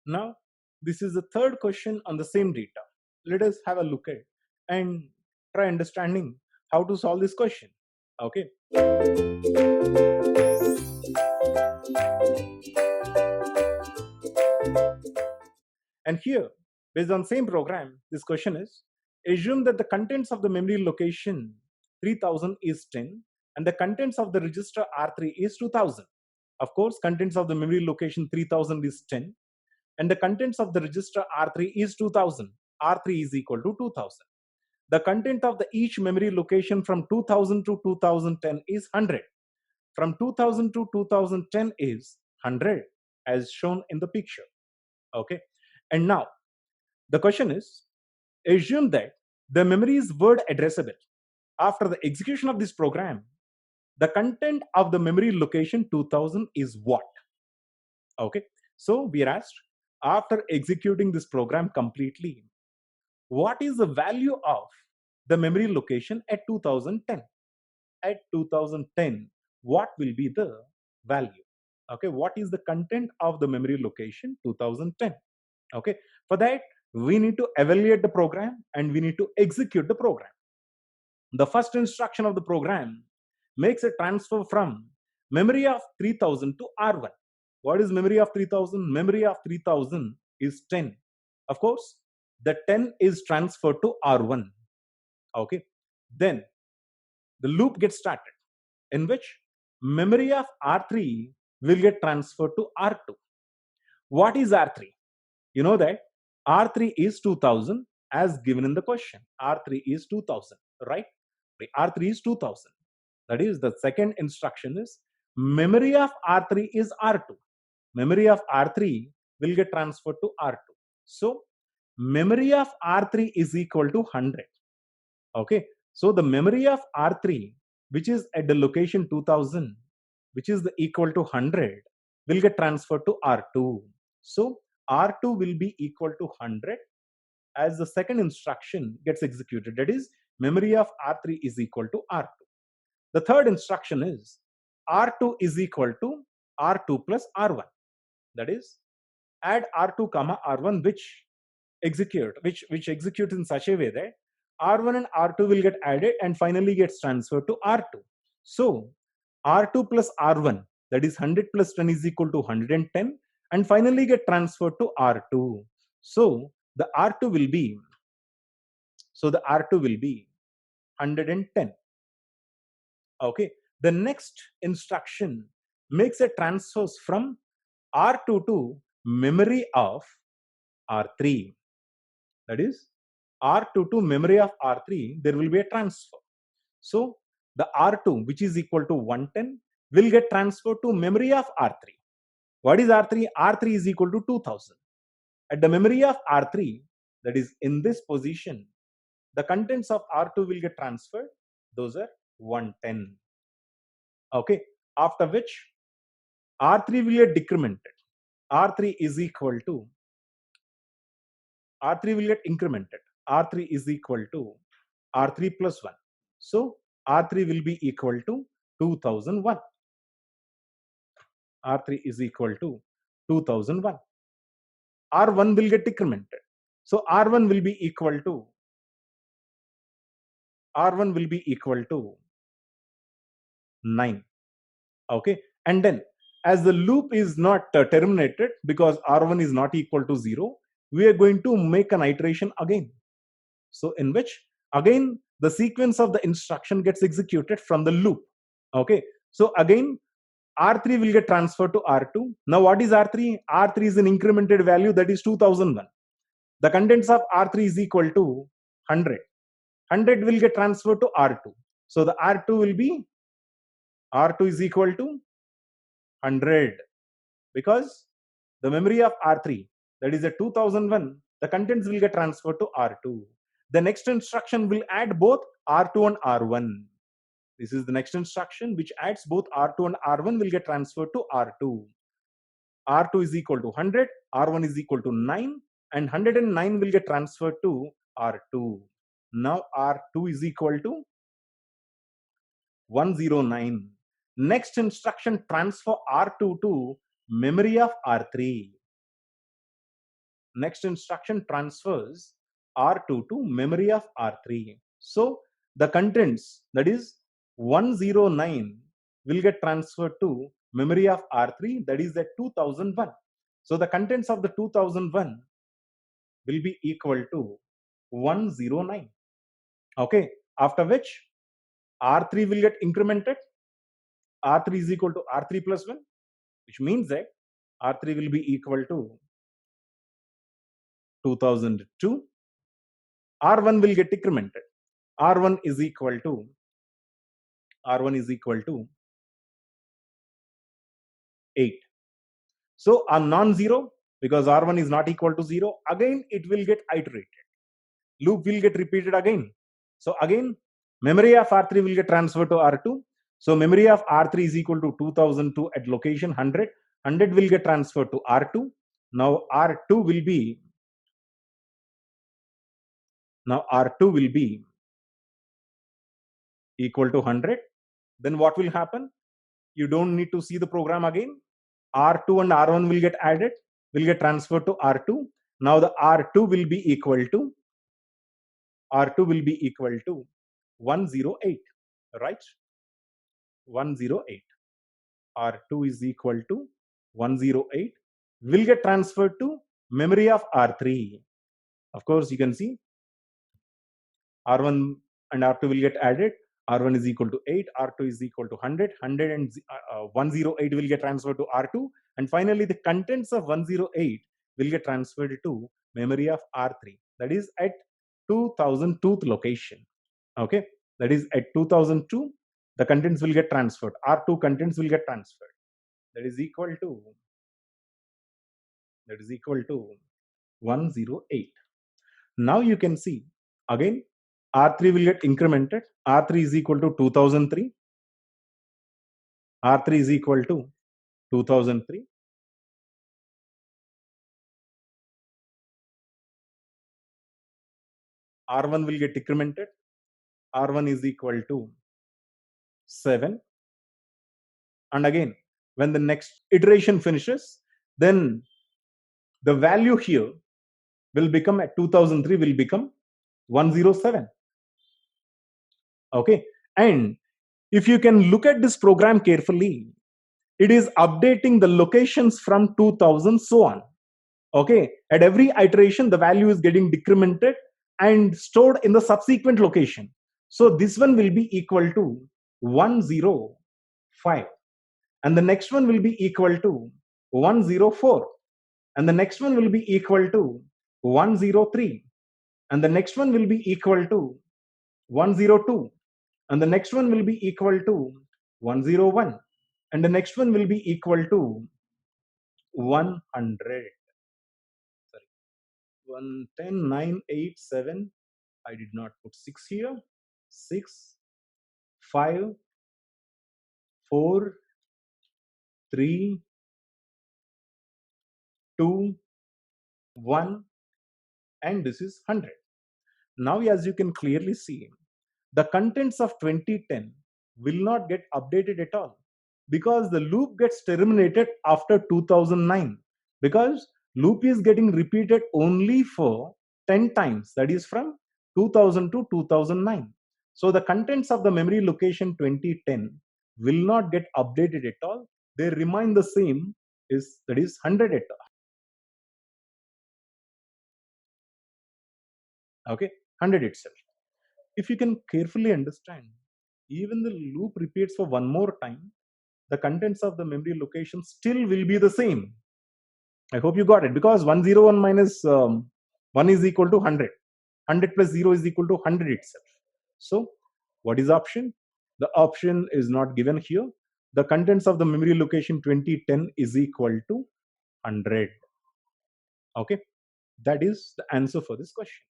Now, this is the third question on the same data. Let us have a look at and try understanding how to solve this question. Okay. And here, based on same program, this question is, assume that the contents of the memory location 3000 is 10 and the contents of the register R3 is 2000. Of course, contents of the memory location 3000 is 10 and the contents of the register R3 is 2000. R3 is equal to 2000. The content of the each memory location from 2000 to 2010 is 100. From 2000 to 2010 is 100 as shown in the picture. Okay. And now the question is, assume that the memory is word addressable. After the execution of this program, the content of the memory location 2000 is what? Okay. So we are asked, after executing this program completely, what is the value of the memory location at 2010? At 2010, what will be the value? Okay, what is the content of the memory location 2010? Okay, for that, we need to evaluate the program and we need to execute the program. The first instruction of the program makes a transfer from memory of 3000 to R1. What is memory of 3000? Memory of 3000 is 10. Of course, the 10 is transferred to R1. Okay, then the loop gets started in which memory of R3 will get transferred to R2. What is R3? You know that R3 is 2000 as given in the question. R3 is 2000, right? R3 is 2000. That is, the second instruction is memory of R3 is R2. Memory of R3 will get transferred to R2. So memory of R3 is equal to 100. Okay. So the memory of R3, which is at the location 2000, which is the equal to 100, will get transferred to R2. So R2 will be equal to 100 as the second instruction gets executed. That is, memory of R3 is equal to R2. The third instruction is R2 is equal to R2 plus R1. That is, add R2 comma R1 which executes in such a way that R1 and R2 will get added and finally gets transferred to R2. So R2 plus R1, that is 100 plus 10 is equal to 110, and finally get transferred to R2. So the R2 will be 110. Okay. The next instruction makes a transfers from R2 to memory of R3. That is, R2 to memory of R3, there will be a transfer. So the R2, which is equal to 110, will get transferred to memory of R3. What is R3? R3 is equal to 2000. At the memory of R3, that is in this position, the contents of R2 will get transferred. Those are 110. Okay. After which R3 will get decremented. R3 is equal to, R3 will get incremented. R3 is equal to R3 plus 1. So R3 will be equal to 2001. R3 is equal to 2001. R1 will get decremented. So R1 will be equal to 9. Okay. And then as the loop is not terminated because R1 is not equal to 0, we are going to make an iteration again. So in which again the sequence of the instruction gets executed from the loop. Okay. So again R3 will get transferred to R2. Now what is R3? R3 is an incremented value, that is 2001. The contents of R3 is equal to 100. 100 will get transferred to R2. So the R2 will be, R2 is equal to 100 because the memory of R3, that is a 2001, the contents will get transferred to R2. The next instruction will add both R2 and R1. This is the next instruction which adds both R2 and R1 will get transferred to R2. R2 is equal to 100, R1 is equal to 9, and 109 will get transferred to R2. Now R2 is equal to 109. Next instruction, transfer R2 to memory of R3. next instruction transfers R2 to memory of R3. So the contents, that is 109, will get transferred to memory of R3, that is at 2001. So the contents of the 2001 will be equal to 109. Okay, after which R3 will get incremented. R3 is equal to R3 plus 1, which means that R3 will be equal to 2002. R1 will get incremented. R1 is equal to 8. So a non-zero, because R1 is not equal to 0, again it will get iterated. Loop will get repeated again. So again, memory of R3 will get transferred to R2. So memory of R3 is equal to 2002 at location 100. 100 will get transferred to R2. Now R2 will be equal to 100. Then what will happen? You don't need to see the program again. R2 and R1 will get added, will get transferred to R2. Now the R2 will be equal to 108, right? 108. R2 is equal to 108 will get transferred to memory of R3. Of course, you can see R1 and R2 will get added. R1 is equal to 8, R2 is equal to 100, 100 and 108 will get transferred to R2, and finally the contents of 108 will get transferred to memory of R3, that is at 2002th location. Okay, that is at 2002 the contents will get transferred, R2 contents will get transferred, that is equal to 108. Now you can see again R3 will get incremented. R3 is equal to 2003. R3 is equal to 2003. R1 will get incremented. R1 is equal to 7. And again, when the next iteration finishes, then the value here will become at 2003 will become 107. Okay, and if you can look at this program carefully, it is updating the locations from 2000 so on. Okay, at every iteration the value is getting decremented and stored in the subsequent location. So this one will be equal to 105, and the next one will be equal to 104, and the next one will be equal to 103, and the next one will be equal to 102, and the next one will be equal to 101, and the next one will be equal to 100. 110, 9, 8, 7. I did not put 6 here. 6, 5, 4, 3, 2, 1, and this is 100. Now, as you can clearly see, the contents of 2010 will not get updated at all because the loop gets terminated after 2009, because loop is getting repeated only for 10 times, that is from 2000 to 2009. So the contents of the memory location 2010 will not get updated at all. They remain the same, that is 100 at all. Okay, 100 itself. If you can carefully understand, even the loop repeats for one more time, the contents of the memory location still will be the same. I hope you got it, because 101 minus 1 is equal to 100. 100 plus 0 is equal to 100 itself. So what is option? The option is not given here. The contents of the memory location 2010 is equal to 100. Okay, that is the answer for this question.